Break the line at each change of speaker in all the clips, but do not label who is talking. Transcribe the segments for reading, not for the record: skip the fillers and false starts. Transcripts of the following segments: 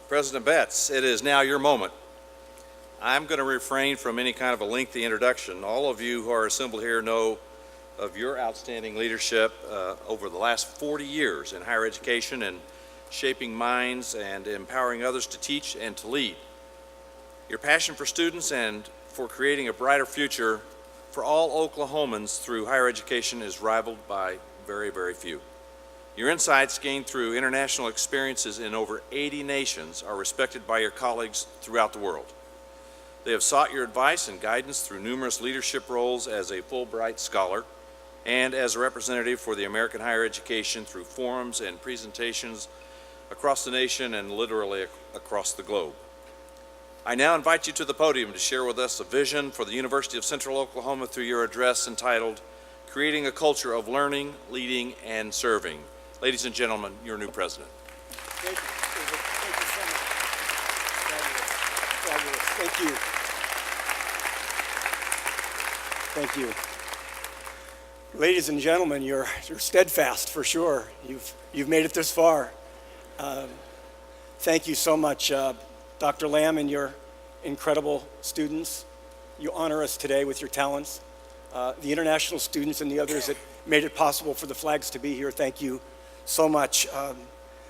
President Betz, it is now your moment. I'm going to refrain from any kind of a lengthy introduction. All of you who are assembled here know of your outstanding leadership over the last 40 years in higher education and shaping minds and empowering others to teach and to lead. Your passion for students and for creating a brighter future for all Oklahomans through higher education is rivaled by very, very few. Your insights gained through international experiences in over 80 nations are respected by your colleagues throughout the world. They have sought your advice and guidance through numerous leadership roles as a Fulbright scholar and as a representative for the American higher education through forums and presentations across the nation and literally across the globe. I now invite you to the podium to share with us a vision for the University of Central Oklahoma through your address entitled, Creating a Culture of Learning, Leading, and Serving. Ladies and gentlemen, your new president.
Thank you. Thank you so much. Fabulous. Thank you. Thank you. Ladies and gentlemen, you're steadfast for sure. You've made it this far. Thank you so much, Dr. Lamb and your incredible students. You honor us today with your talents. The international students and the others that made it possible for the flags to be here, thank you so much.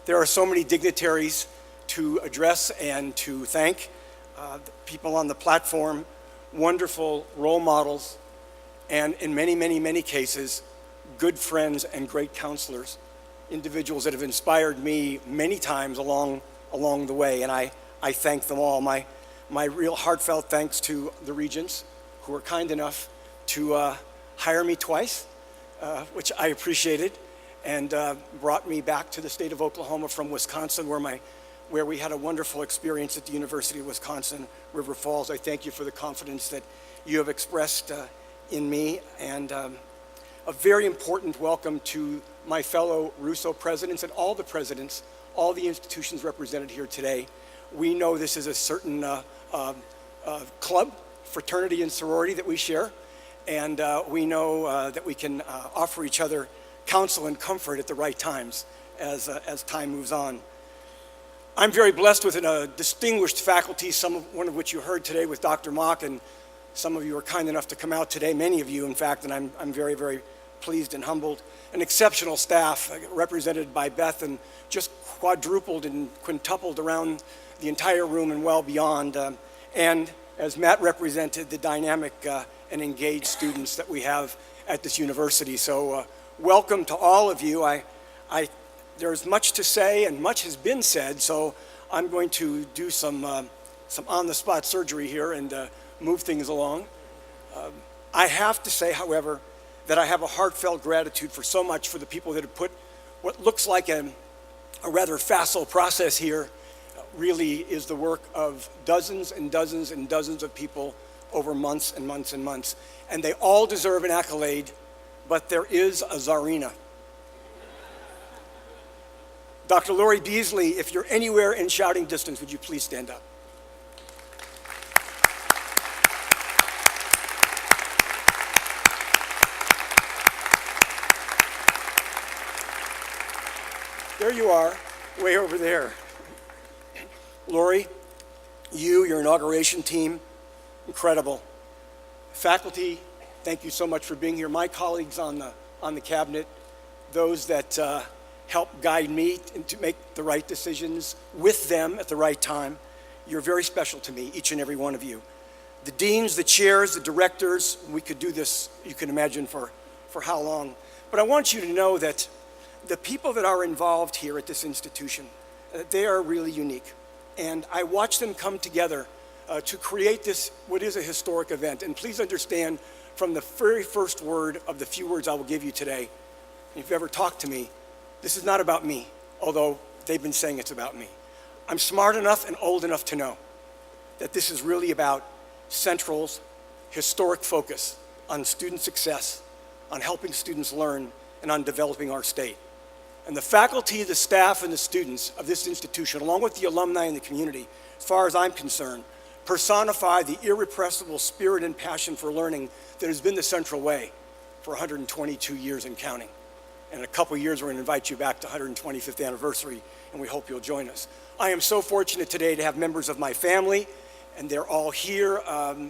There are so many dignitaries to address and to thank. The people on the platform, wonderful role models, and in many, many, many cases, good friends and great counselors, individuals that have inspired me many times along the way, and I thank them all. My real heartfelt thanks to the regents who were kind enough to hire me twice, which I appreciated, and brought me back to the state of Oklahoma from Wisconsin, where we had a wonderful experience at the University of Wisconsin, River Falls. I thank you for the confidence that you have expressed in me, and a very important welcome to my fellow Russo presidents and all the presidents, all the institutions represented here today. We know this is a certain club, fraternity and sorority that we share, and we know that we can offer each other counsel and comfort at the right times as time moves on. I'm very blessed with a distinguished faculty, one of which you heard today with Dr. Mock, and some of you are kind enough to come out today, many of you in fact, and I'm very, very pleased and humbled. An exceptional staff represented by Beth, and just quadrupled and quintupled around the entire room and well beyond. And as Matt represented, the dynamic and engaged students that we have at this university. So welcome to all of you. There's much to say and much has been said, so I'm going to do some on-the-spot surgery here and move things along. I have to say, however, that I have a heartfelt gratitude for so much for the people that have put what looks like a rather facile process here really is the work of dozens and dozens and dozens of people over months and months and months. And they all deserve an accolade, but there is a czarina. Dr. Lori Beasley, if you're anywhere in shouting distance, would you please stand up? There you are, way over there. Lori, your inauguration team, incredible. Faculty, thank you so much for being here. My colleagues on the cabinet, those that help guide me to make the right decisions with them at the right time, you're very special to me, each and every one of you. The deans, the chairs, the directors, we could do this, you can imagine, for how long. But I want you to know that the people that are involved here at this institution, they are really unique. And I watch them come together to create this, what is a historic event. And please understand, from the very first word of the few words I will give you today, if you've ever talked to me, this is not about me, although they've been saying it's about me. I'm smart enough and old enough to know that this is really about Central's historic focus on student success, on helping students learn, and on developing our state. And the faculty, the staff, and the students of this institution, along with the alumni and the community, as far as I'm concerned, personify the irrepressible spirit and passion for learning that has been the Central way for 122 years and counting. And in a couple years, we're going to invite you back to 125th anniversary, and we hope you'll join us. I am so fortunate today to have members of my family, and they're all here.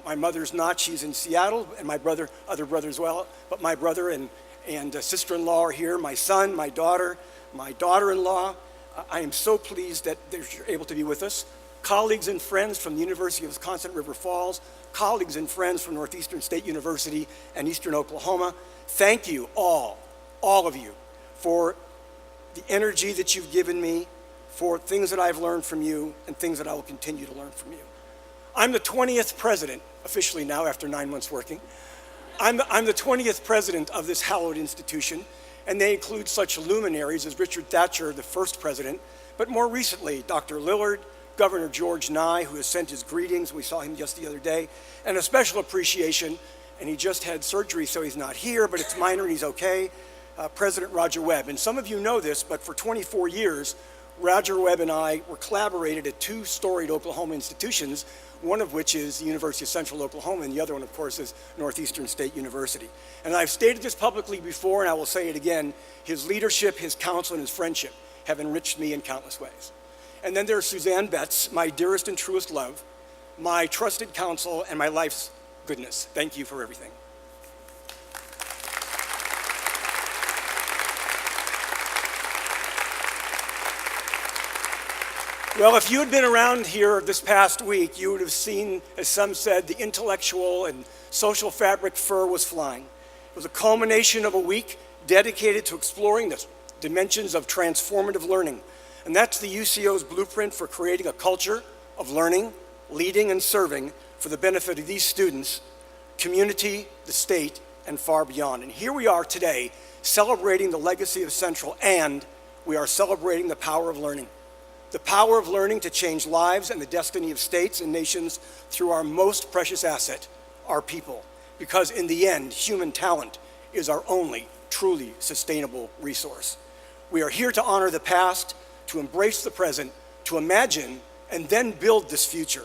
My mother's not, she's in Seattle, and my brother, other brother as well, but my brother and sister-in-law are here, my son, my daughter-in-law. I am so pleased that you're able to be with us. Colleagues and friends from the University of Wisconsin River Falls, colleagues and friends from Northeastern State University and Eastern Oklahoma, thank you all of you, for the energy that you've given me, for things that I've learned from you, and things that I will continue to learn from you. I'm the 20th president, officially now after 9 months working. I'm the 20th president of this hallowed institution, and they include such luminaries as Richard Thatcher, the first president, but more recently, Dr. Lillard, Governor George Nye, who has sent his greetings. We saw him just the other day. And a special appreciation, and he just had surgery, so he's not here, but it's minor and he's okay, President Roger Webb. And some of you know this, but for 24 years, Roger Webb and I were collaborated at two storied Oklahoma institutions, one of which is the University of Central Oklahoma, and the other one, of course, is Northeastern State University. And I've stated this publicly before, and I will say it again, his leadership, his counsel, and his friendship have enriched me in countless ways. And then there's Suzanne Betz, my dearest and truest love, my trusted counsel, and my life's goodness. Thank you for everything. Well, if you had been around here this past week, you would have seen, as some said, the intellectual and social fabric fur was flying. It was a culmination of a week dedicated to exploring the dimensions of transformative learning. And that's the UCO's blueprint for creating a culture of learning, leading, and serving for the benefit of these students, community, the state, and far beyond. And here we are today celebrating the legacy of Central, and we are celebrating the power of learning. The power of learning to change lives and the destiny of states and nations through our most precious asset, our people. Because in the end, human talent is our only truly sustainable resource. We are here to honor the past, to embrace the present, to imagine, and then build this future.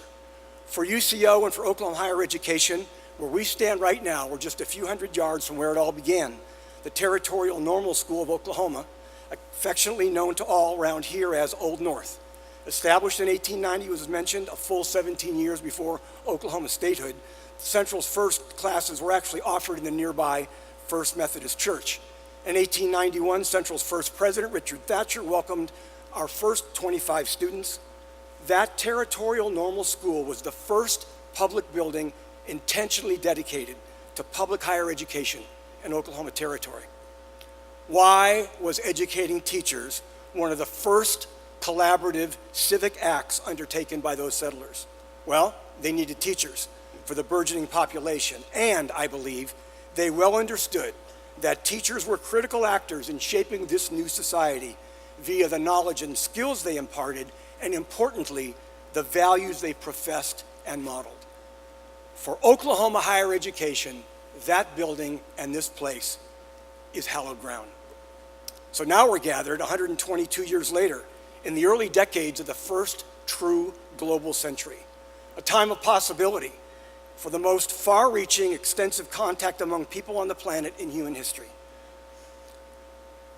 For UCO and for Oklahoma higher education, where we stand right now, we're just a few hundred yards from where it all began, the Territorial Normal School of Oklahoma, affectionately known to all around here as Old North. Established in 1890, as mentioned, a full 17 years before Oklahoma statehood, Central's first classes were actually offered in the nearby First Methodist Church. In 1891, Central's first president, Richard Thatcher, welcomed our first 25 students. That Territorial Normal School was the first public building intentionally dedicated to public higher education in Oklahoma Territory. Why was educating teachers one of the first collaborative civic acts undertaken by those settlers? Well, they needed teachers for the burgeoning population, and I believe they well understood that teachers were critical actors in shaping this new society via the knowledge and skills they imparted, and importantly, the values they professed and modeled. For Oklahoma higher education, that building and this place is hallowed ground. So now we're gathered 122 years later in the early decades of the first true global century, a time of possibility for the most far-reaching, extensive contact among people on the planet in human history.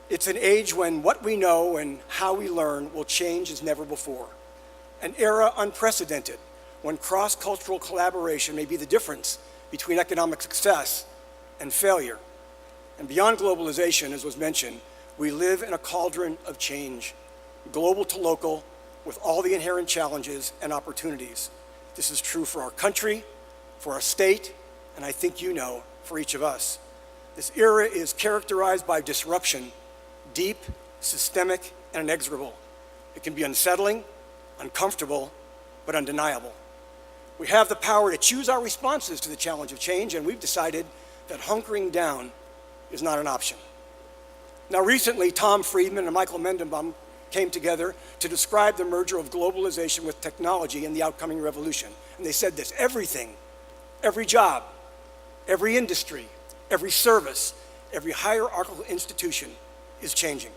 It's an age when what we know and how we learn will change as never before. An era unprecedented when cross-cultural collaboration may be the difference between economic success and failure. And beyond globalization, as was mentioned, we live in a cauldron of change, global to local, with all the inherent challenges and opportunities. This is true for our country, for our state, and I think you know, for each of us. This era is characterized by disruption, deep, systemic, and inexorable. It can be unsettling, uncomfortable, but undeniable. We have the power to choose our responses to the challenge of change, and we've decided that hunkering down is not an option. Now recently, Tom Friedman and Michael Mendenbaum came together to describe the merger of globalization with technology and the outcoming revolution. And they said this: everything, every job, every industry, every service, every hierarchical institution is changing.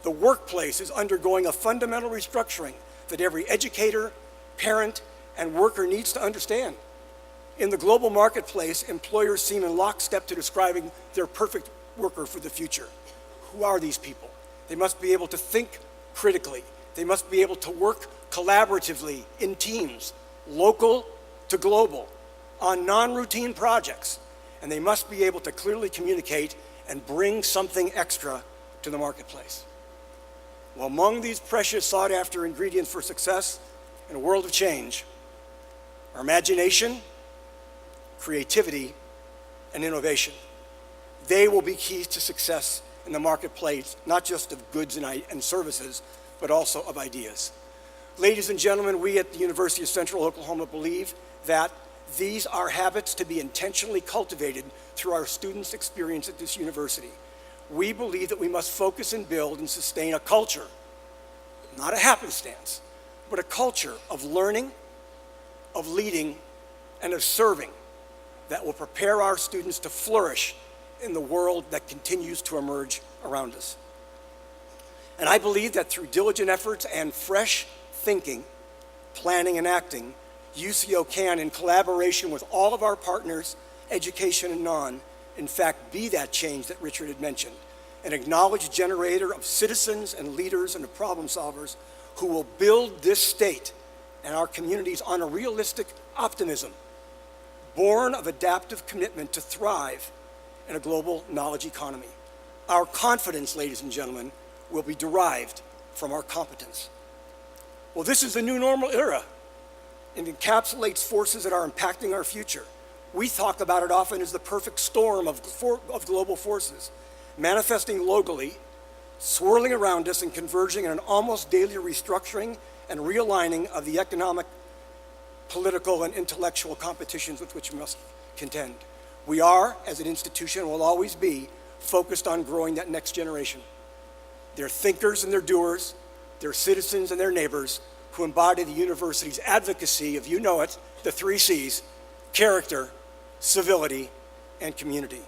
The workplace is undergoing a fundamental restructuring that every educator, parent, and worker needs to understand. In the global marketplace, employers seem in lockstep to describing their perfect worker for the future. Who are these people? They must be able to think critically. They must be able to work collaboratively in teams, local to global, on non-routine projects. And they must be able to clearly communicate and bring something extra to the marketplace. Well, among these precious sought-after ingredients for success in a world of change are imagination, creativity, and innovation. They will be keys to success in the marketplace, not just of goods and services, but also of ideas. Ladies and gentlemen, we at the University of Central Oklahoma believe that these are habits to be intentionally cultivated through our students' experience at this university. We believe that we must focus and build and sustain a culture, not a happenstance, but a culture of learning, of leading, and of serving that will prepare our students to flourish in the world that continues to emerge around us. And I believe that through diligent efforts and fresh thinking, planning, and acting, UCO can, in collaboration with all of our partners, education and non, in fact, be that change that Richard had mentioned, an acknowledged generator of citizens and leaders and of problem solvers who will build this state and our communities on a realistic optimism, born of adaptive commitment to thrive in a global knowledge economy. Our confidence, ladies and gentlemen, will be derived from our competence. Well, this is the new normal era. It encapsulates forces that are impacting our future. We talk about it often as the perfect storm of global forces, manifesting locally, swirling around us and converging in an almost daily restructuring and realigning of the economic, political, and intellectual competitions with which we must contend. We are, as an institution, will always be, focused on growing that next generation. They're thinkers and they're doers, they're citizens and they're neighbors who embody the university's advocacy of, you know it, the 3 C's: character, civility, and community.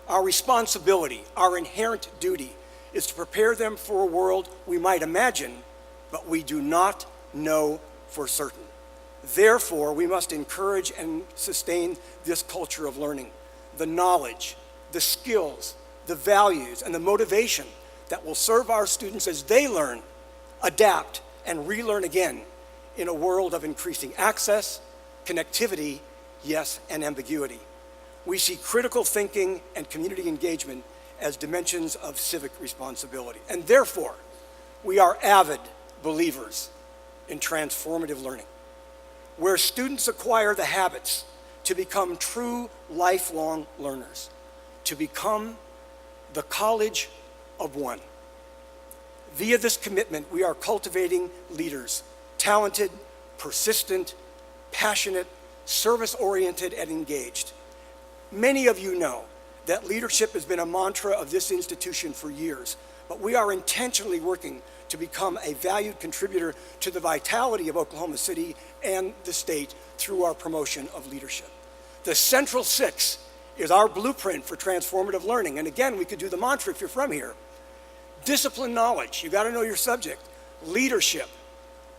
Our responsibility, our inherent duty, is to prepare them for a world we might imagine, but we do not know for certain. Therefore, we must encourage and sustain this culture of learning, the knowledge, the skills, the values, and the motivation that will serve our students as they learn, adapt, and relearn again in a world of increasing access, connectivity, yes, and ambiguity. We see critical thinking and community engagement as dimensions of civic responsibility. And therefore, we are avid believers in transformative learning, where students acquire the habits to become true lifelong learners, to become the college of one. Via this commitment, we are cultivating leaders, talented, persistent, passionate, service-oriented, and engaged. Many of you know that leadership has been a mantra of this institution for years, but we are intentionally working to become a valued contributor to the vitality of Oklahoma City and the state through our promotion of leadership. The Central 6 is our blueprint for transformative learning. And again, we could do the mantra if you're from here. Discipline knowledge, you gotta know your subject. Leadership,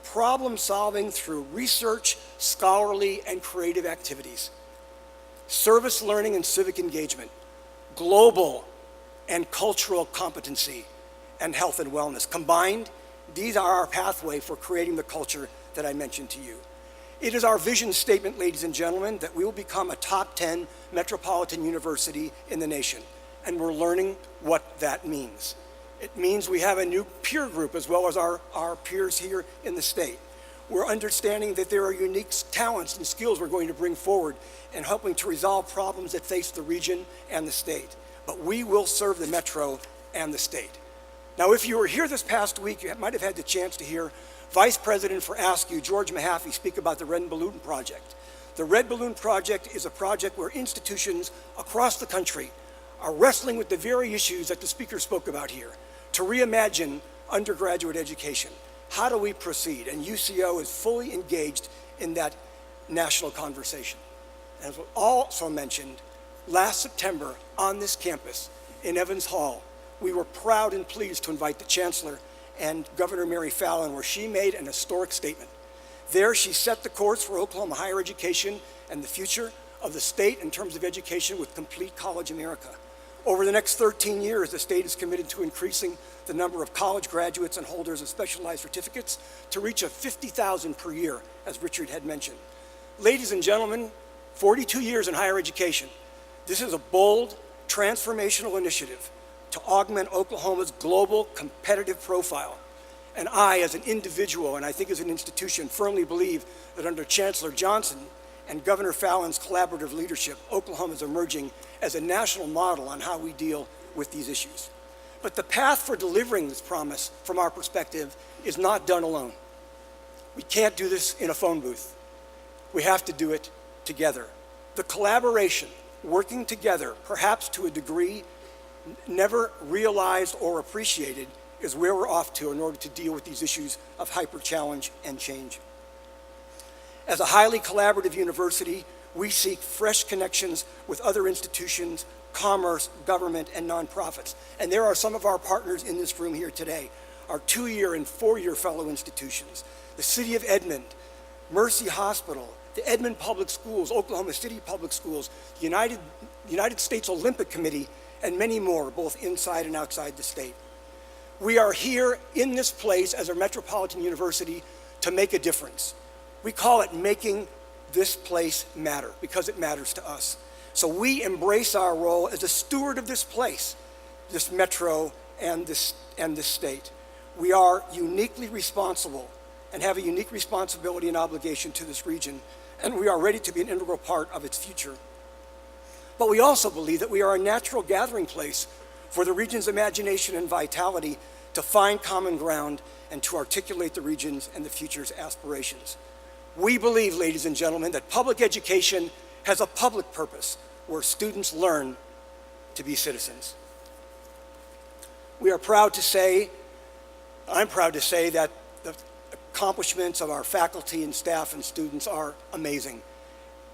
problem solving through research, scholarly, and creative activities. Service learning and civic engagement. Global and cultural competency, and health and wellness. Combined, these are our pathway for creating the culture that I mentioned to you. It is our vision statement, ladies and gentlemen, that we will become a top 10 metropolitan university in the nation, and we're learning what that means. It means we have a new peer group as well as our peers here in the state. We're understanding that there are unique talents and skills we're going to bring forward in helping to resolve problems that face the region and the state. But we will serve the metro and the state. Now, if you were here this past week, you might have had the chance to hear Vice President for ASCU, George Mahaffey, speak about the Red Balloon Project. The Red Balloon Project is a project where institutions across the country are wrestling with the very issues that the speaker spoke about here, to reimagine undergraduate education. How do we proceed? And UCO is fully engaged in that national conversation. As was also mentioned, last September on this campus in Evans Hall, we were proud and pleased to invite the Chancellor and Governor Mary Fallin, where she made an historic statement. There, she set the course for Oklahoma higher education and the future of the state in terms of education with Complete College America, Over the next 13 years, the state is committed to increasing the number of college graduates and holders of specialized certificates to reach 50,000 per year, as Richard had mentioned. Ladies and gentlemen, 42 years in higher education, this is a bold, transformational initiative to augment Oklahoma's global competitive profile. And I, as an individual, and I think as an institution, firmly believe that under Chancellor Johnson and Governor Fallon's collaborative leadership, Oklahoma is emerging as a national model on how we deal with these issues. But the path for delivering this promise, from our perspective, is not done alone. We can't do this in a phone booth. We have to do it together. The collaboration, working together, perhaps to a degree never realized or appreciated, is where we're off to in order to deal with these issues of hyper-challenge and change. As a highly collaborative university, we seek fresh connections with other institutions, commerce, government, and nonprofits. And there are some of our partners in this room here today, our 2-year and 4-year fellow institutions, the City of Edmond, Mercy Hospital, the Edmond Public Schools, Oklahoma City Public Schools, the United States Olympic Committee, and many more, both inside and outside the state. We are here in this place as a metropolitan university to make a difference. We call it making this place matter because it matters to us. So we embrace our role as a steward of this place, this metro and this state. We are uniquely responsible and have a unique responsibility and obligation to this region, and we are ready to be an integral part of its future. But we also believe that we are a natural gathering place for the region's imagination and vitality to find common ground and to articulate the region's and the future's aspirations. We believe, ladies and gentlemen, that public education has a public purpose where students learn to be citizens. We are proud to say, I'm proud to say, that the accomplishments of our faculty and staff and students are amazing.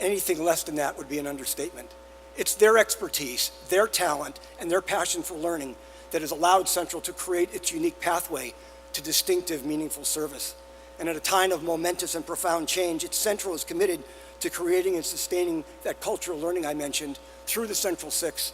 Anything less than that would be an understatement. It's their expertise, their talent, and their passion for learning that has allowed Central to create its unique pathway to distinctive, meaningful service. And at a time of momentous and profound change, Central is committed to creating and sustaining that cultural learning I mentioned through the Central Six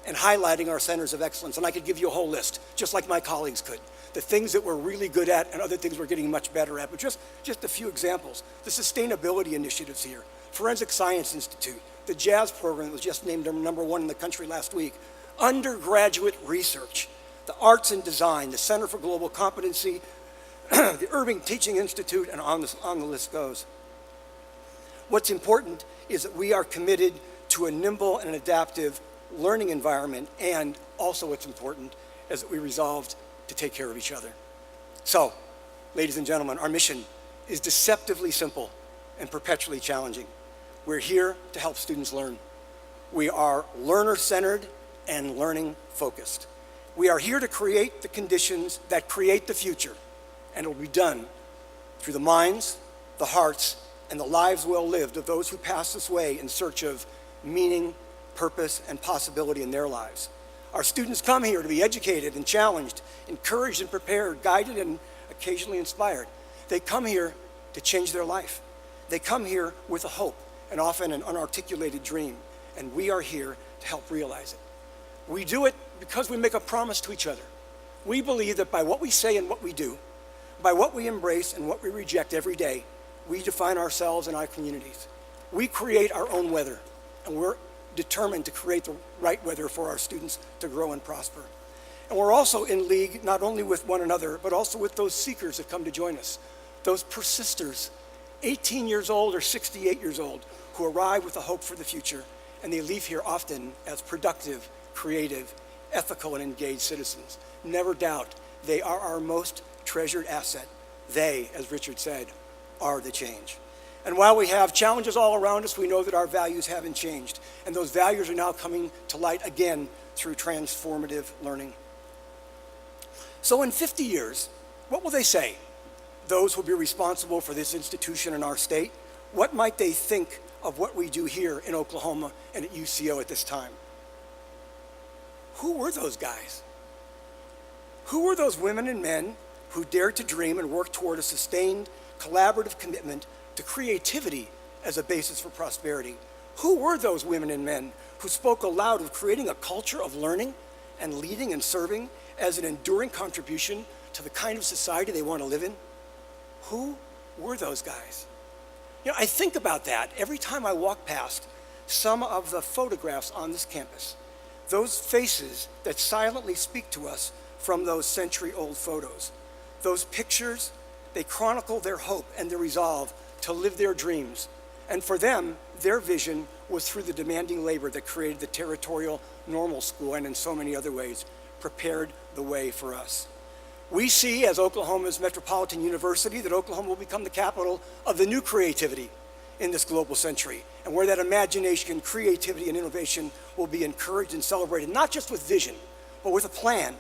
and highlighting our centers of excellence. And I could give you a whole list, just like my colleagues could. The things that we're really good at and other things we're getting much better at, but just a few examples. The sustainability initiatives here, Forensic Science Institute, the JAZZ program that was just named #1 in the country last week, undergraduate research, the arts and design, the Center for Global Competency, the Irving Teaching Institute, and on the list goes. What's important is that we are committed to a nimble and adaptive learning environment, and also what's important is that we resolved to take care of each other. So, ladies and gentlemen, our mission is deceptively simple and perpetually challenging. We're here to help students learn. We are learner-centered and learning-focused. We are here to create the conditions that create the future, and it will be done through the minds, the hearts, and the lives well lived of those who pass this way in search of meaning, purpose, and possibility in their lives. Our students come here to be educated and challenged, encouraged and prepared, guided and occasionally inspired. They come here to change their life. They come here with a hope and often an unarticulated dream, and we are here to help realize it. We do it because we make a promise to each other. We believe that by what we say and what we do, by what we embrace and what we reject every day, we define ourselves and our communities. We create our own weather, and we're determined to create the right weather for our students to grow and prosper. And we're also in league not only with one another, but also with those seekers that come to join us, those persisters, 18 years old or 68 years old, who arrive with a hope for the future, and they leave here often as productive, creative, ethical, and engaged citizens. Never doubt, they are our most treasured asset. They, as Richard said, are the change. And while we have challenges all around us, we know that our values haven't changed, and those values are now coming to light again through transformative learning. So in 50 years, what will they say? Those who will be responsible for this institution in our state, what might they think of what we do here in Oklahoma and at UCO at this time? Who were those guys? Who were those women and men who dared to dream and work toward a sustained, collaborative commitment to creativity as a basis for prosperity? Who were those women and men who spoke aloud of creating a culture of learning and leading and serving as an enduring contribution to the kind of society they want to live in? Who were those guys? You know, I think about that every time I walk past some of the photographs on this campus, those faces that silently speak to us from those century-old photos. Those pictures, they chronicle their hope and their resolve to live their dreams. And for them, their vision was through the demanding labor that created the territorial normal school and in so many other ways prepared the way for us. We see, as Oklahoma's metropolitan university, that Oklahoma will become the capital of the new creativity in this global century, and where that imagination, creativity, and innovation will be encouraged and celebrated, not just with vision, but with a plan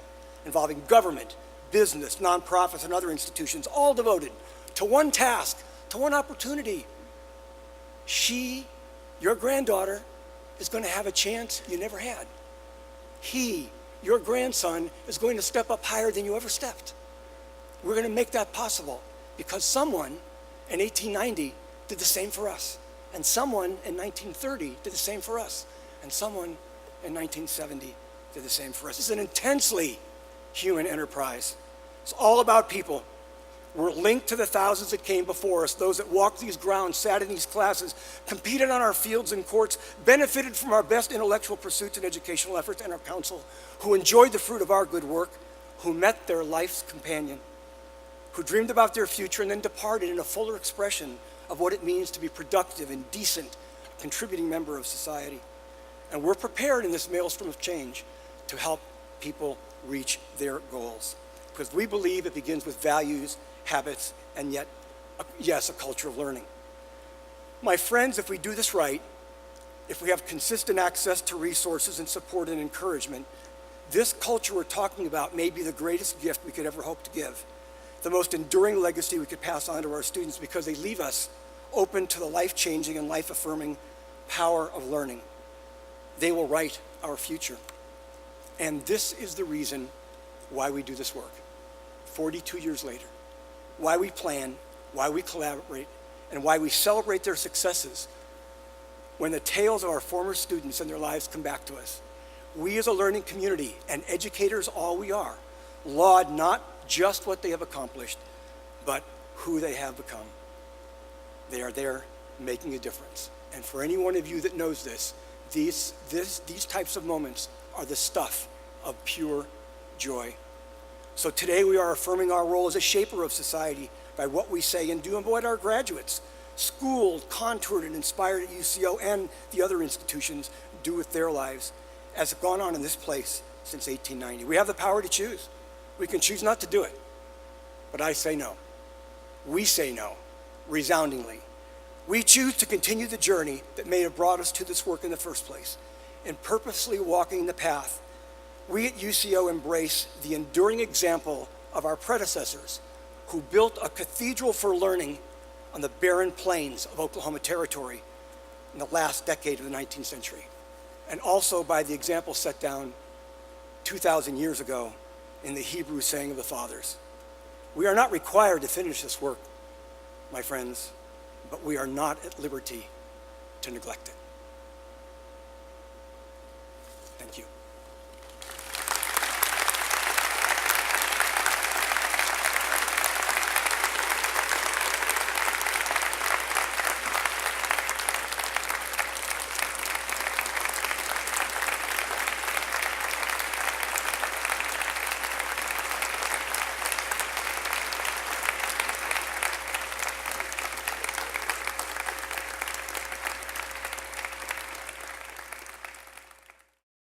involving government, business, nonprofits, and other institutions, all devoted to one task, to one opportunity. She, your granddaughter, is going to have a chance you never had. He, your grandson, is going to step up higher than you ever stepped. We're going to make that possible because someone in 1890 did the same for us, and someone in 1930 did the same for us, and someone in 1970 did the same for us. It's an intensely human enterprise. It's all about people. We're linked to the thousands that came before us, those that walked these grounds, sat in these classes, competed on our fields and courts, benefited from our best intellectual pursuits and educational efforts, and our counsel, who enjoyed the fruit of our good work, who met their life's companion, who dreamed about their future and then departed in a fuller expression of what it means to be productive and decent, contributing member of society. And we're prepared in this maelstrom of change to help people reach their goals, because we believe it begins with values, habits, and yet, yes, a culture of learning. My friends, if we do this right, if we have consistent access to resources and support and encouragement, this culture we're talking about may be the greatest gift we could ever hope to give, the most enduring legacy we could pass on to our students, because they leave us open to the life-changing and life-affirming power of learning. They will write our future. And this is the reason why we do this work, 42 years later. Why we plan, why we collaborate, and why we celebrate their successes when the tales of our former students and their lives come back to us. We as a learning community, and educators all we are, laud not just what they have accomplished, but who they have become. They are there making a difference. And for any one of you that knows this, these types of moments are the stuff of pure joy. So today we are affirming our role as a shaper of society by what we say and do, and what our graduates, schooled, contoured, and inspired at UCO and the other institutions, do with their lives, as have gone on in this place since 1890. We have the power to choose. We can choose not to do it, but I say no. We say no, resoundingly. We choose to continue the journey that may have brought us to this work in the first place, in purposely walking the path. We at UCO embrace the enduring example of our predecessors, who built a cathedral for learning on the barren plains of Oklahoma Territory in the last decade of the 19th century, and also by the example set down 2,000 years ago in the Hebrew saying of the fathers. We are not required to finish this work, my friends, but we are not at liberty to neglect it.